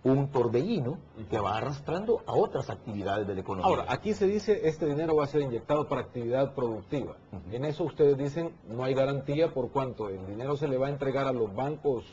un torbellino que va arrastrando a otras actividades de la economía. Ahora, aquí se dice este dinero va a ser inyectado para actividad productiva. En eso ustedes dicen no hay garantía por cuanto el dinero se le va a entregar a los bancos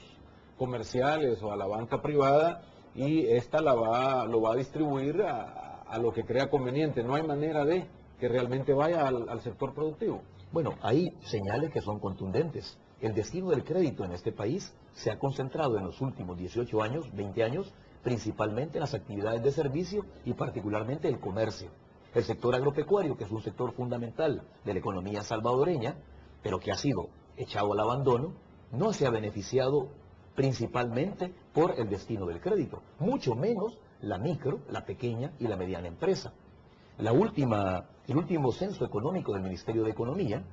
comerciales o a la banca privada y esta lo va a distribuir a lo que crea conveniente. No hay manera de que realmente vaya al sector productivo. Bueno, hay señales que son contundentes. El destino del crédito en este país se ha concentrado en los últimos 18 años, 20 años, principalmente en las actividades de servicio y particularmente el comercio. El sector agropecuario, que es un sector fundamental de la economía salvadoreña, pero que ha sido echado al abandono, no se ha beneficiado principalmente por el destino del crédito, mucho menos la micro, la pequeña y la mediana empresa. El último censo económico del Ministerio de Economía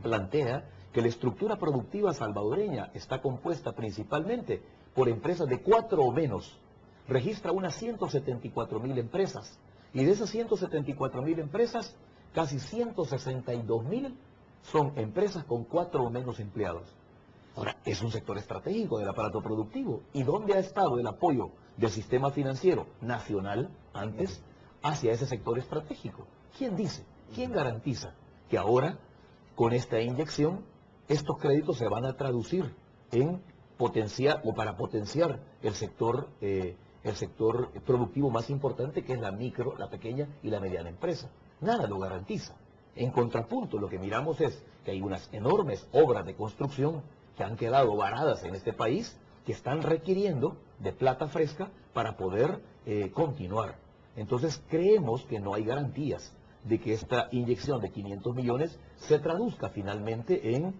plantea que la estructura productiva salvadoreña está compuesta principalmente por empresas de 4 o menos. Registra unas 174.000 empresas. Y de esas 174.000 empresas, casi 162.000 son empresas con 4 o menos empleados. Ahora, es un sector estratégico del aparato productivo. ¿Y dónde ha estado el apoyo del sistema financiero nacional antes hacia ese sector estratégico? ¿Quién dice? ¿Quién garantiza que ahora, con esta inyección, estos créditos se van a traducir en potenciar o para potenciar el sector productivo más importante, que es la micro, la pequeña y la mediana empresa? Nada lo garantiza. En contrapunto, lo que miramos es que hay unas enormes obras de construcción que han quedado varadas en este país, que están requiriendo de plata fresca para poder continuar. Entonces creemos que no hay garantías de que esta inyección de 500 millones se traduzca finalmente en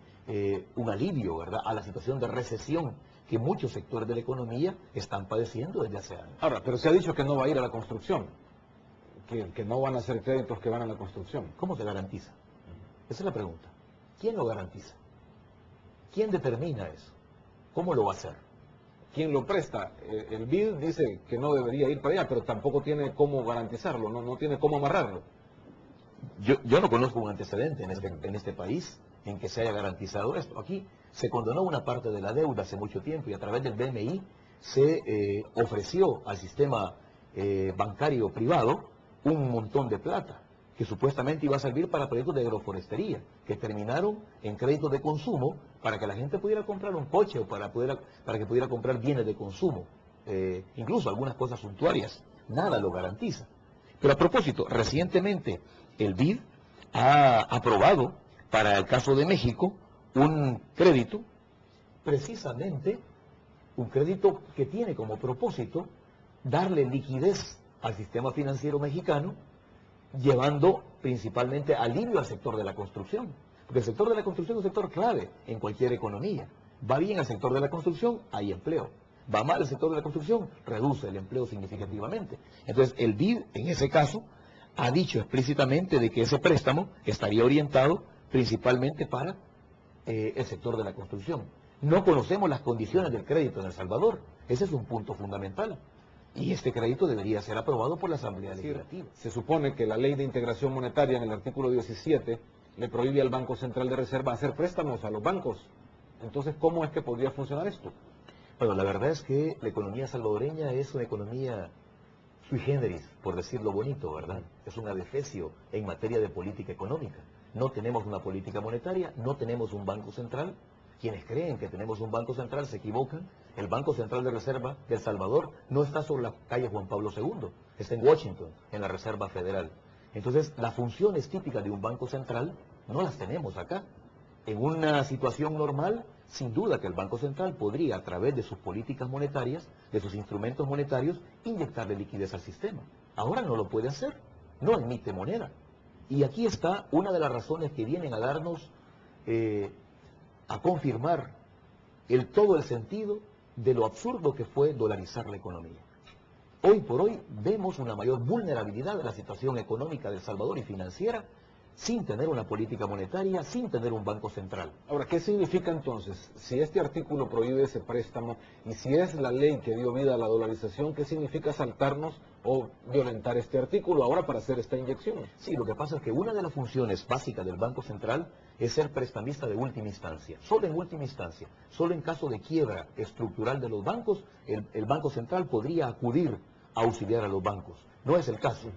un alivio, ¿verdad?, a la situación de recesión que muchos sectores de la economía están padeciendo desde hace años. Ahora, pero se ha dicho que no va a ir a la construcción, que no van a ser créditos que van a la construcción. ¿Cómo se garantiza? Esa es la pregunta. ¿Quién lo garantiza? ¿Quién determina eso? ¿Cómo lo va a hacer? ¿Quién lo presta? El BID dice que no debería ir para allá, pero tampoco tiene cómo garantizarlo, no tiene cómo amarrarlo. Yo no conozco un antecedente en este país en que se haya garantizado esto. Aquí se condonó una parte de la deuda hace mucho tiempo y a través del BMI se ofreció al sistema bancario privado un montón de plata que supuestamente iba a servir para proyectos de agroforestería, que terminaron en créditos de consumo para que la gente pudiera comprar un coche o para que pudiera comprar bienes de consumo, incluso algunas cosas suntuarias. Nada lo garantiza. Pero a propósito, recientemente el BID ha aprobado para el caso de México un crédito, precisamente un crédito que tiene como propósito darle liquidez al sistema financiero mexicano, llevando principalmente alivio al sector de la construcción. Porque el sector de la construcción es un sector clave en cualquier economía. Va bien el sector de la construcción, hay empleo. Va mal el sector de la construcción, reduce el empleo significativamente. Entonces el BID, en ese caso, ha dicho explícitamente de que ese préstamo estaría orientado principalmente para el sector de la construcción. No conocemos las condiciones del crédito en El Salvador. Ese es un punto fundamental. Y este crédito debería ser aprobado por la Asamblea Legislativa. Se supone que la Ley de Integración Monetaria en el artículo 17 le prohíbe al Banco Central de Reserva hacer préstamos a los bancos. Entonces, ¿cómo es que podría funcionar esto? Bueno, la verdad es que la economía salvadoreña es una economía sui generis, por decirlo bonito, ¿verdad? Es un adefesio en materia de política económica. No tenemos una política monetaria, no tenemos un banco central. Quienes creen que tenemos un banco central se equivocan. El Banco Central de Reserva de El Salvador no está sobre la calle Juan Pablo II, está en Washington, en la Reserva Federal. Entonces, las funciones típicas de un banco central no las tenemos acá. En una situación normal, sin duda que el Banco Central podría, a través de sus políticas monetarias, de sus instrumentos monetarios, inyectarle liquidez al sistema. Ahora no lo puede hacer, no emite moneda. Y aquí está una de las razones que vienen a darnos, a confirmar todo el sentido de lo absurdo que fue dolarizar la economía. Hoy por hoy vemos una mayor vulnerabilidad de la situación económica de El Salvador y financiera sin tener una política monetaria, sin tener un banco central. Ahora, ¿qué significa entonces? Si este artículo prohíbe ese préstamo y si es la ley que dio vida a la dolarización, ¿qué significa saltarnos o violentar este artículo ahora para hacer esta inyección? Sí, lo que pasa es que una de las funciones básicas del Banco Central es ser prestamista de última instancia. Solo en última instancia, solo en caso de quiebra estructural de los bancos, el Banco Central podría acudir a auxiliar a los bancos. No es el caso.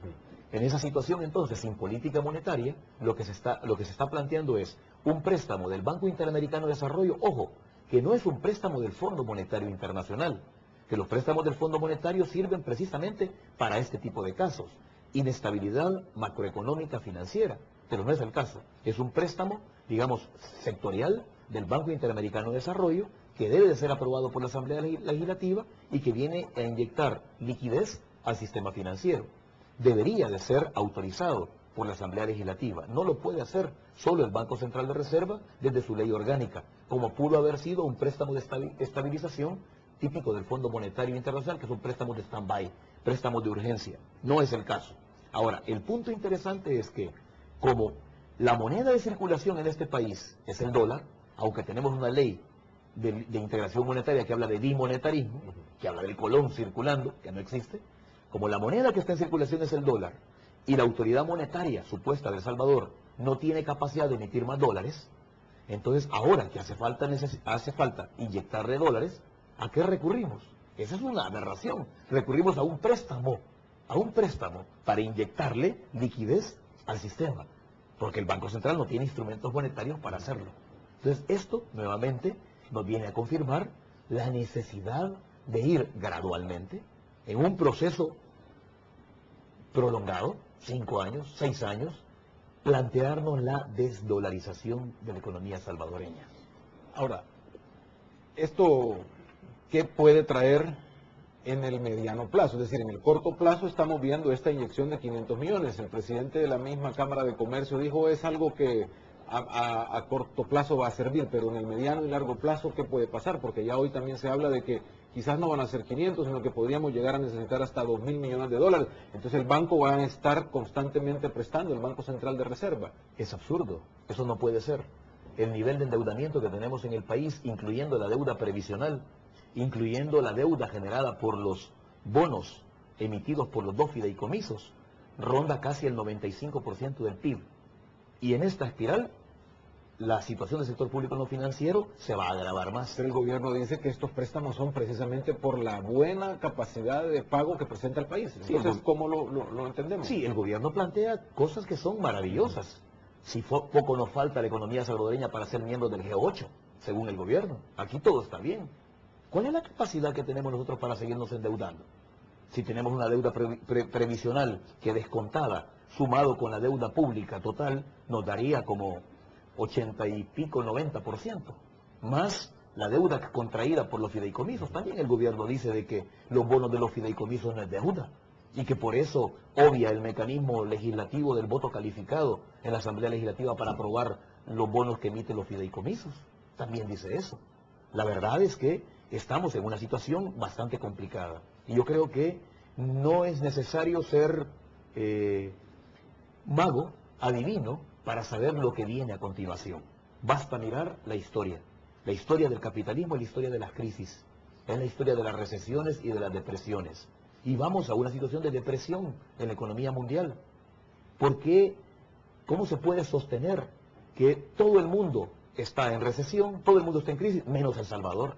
En esa situación, entonces, sin política monetaria, lo que se está planteando es un préstamo del Banco Interamericano de Desarrollo, ojo, que no es un préstamo del Fondo Monetario Internacional, que los préstamos del Fondo Monetario sirven precisamente para este tipo de casos, inestabilidad macroeconómica financiera, pero no es el caso. Es un préstamo, digamos, sectorial del Banco Interamericano de Desarrollo, que debe de ser aprobado por la Asamblea Legislativa y que viene a inyectar liquidez al sistema financiero. Debería de ser autorizado por la Asamblea Legislativa. No lo puede hacer solo el Banco Central de Reserva desde su ley orgánica, como pudo haber sido un préstamo de estabilización típico del Fondo Monetario Internacional, que son préstamos de stand-by, préstamos de urgencia. No es el caso. Ahora, el punto interesante es que, como la moneda de circulación en este país es el dólar, aunque tenemos una ley de integración monetaria que habla de bimonetarismo, que habla del colón circulando, que no existe, como la moneda que está en circulación es el dólar, y la autoridad monetaria supuesta de El Salvador no tiene capacidad de emitir más dólares, entonces ahora que hace falta inyectarle dólares, ¿a qué recurrimos? Esa es una aberración. Recurrimos a un préstamo para inyectarle liquidez al sistema, porque el Banco Central no tiene instrumentos monetarios para hacerlo. Entonces esto nuevamente nos viene a confirmar la necesidad de ir gradualmente en un proceso prolongado, 5 años, 6 años, plantearnos la desdolarización de la economía salvadoreña. Ahora, ¿esto qué puede traer en el mediano plazo? Es decir, en el corto plazo estamos viendo esta inyección de 500 millones. El presidente de la misma Cámara de Comercio dijo es algo que a corto plazo va a servir, pero en el mediano y largo plazo, ¿qué puede pasar? Porque ya hoy también se habla de que quizás no van a ser 500, sino que podríamos llegar a necesitar hasta 2.000 millones de dólares. Entonces el banco va a estar constantemente prestando, el Banco Central de Reserva. Es absurdo, eso no puede ser. El nivel de endeudamiento que tenemos en el país, incluyendo la deuda previsional, incluyendo la deuda generada por los bonos emitidos por los dos fideicomisos, ronda casi el 95% del PIB. Y en esta espiral, la situación del sector público no financiero se va a agravar más. Pero el gobierno dice que estos préstamos son precisamente por la buena capacidad de pago que presenta el país. Entonces, ¿cómo lo entendemos? Sí, el gobierno plantea cosas que son maravillosas. Si poco nos falta a la economía salvadoreña para ser miembros del G8, según el gobierno. Aquí todo está bien. ¿Cuál es la capacidad que tenemos nosotros para seguirnos endeudando? Si tenemos una deuda previsional que descontada, sumado con la deuda pública total, nos daría como 80 y pico, 90%. Más la deuda contraída por los fideicomisos. También el gobierno dice de que los bonos de los fideicomisos no es deuda. Y que por eso obvia el mecanismo legislativo del voto calificado en la Asamblea Legislativa para aprobar los bonos que emiten los fideicomisos. También dice eso. La verdad es que estamos en una situación bastante complicada. Y yo creo que no es necesario ser mago, adivino, para saber lo que viene a continuación. Basta mirar la historia del capitalismo y la historia de las crisis, es la historia de las recesiones y de las depresiones. Y vamos a una situación de depresión en la economía mundial. ¿Por qué? ¿Cómo se puede sostener que todo el mundo está en recesión, todo el mundo está en crisis, menos El Salvador?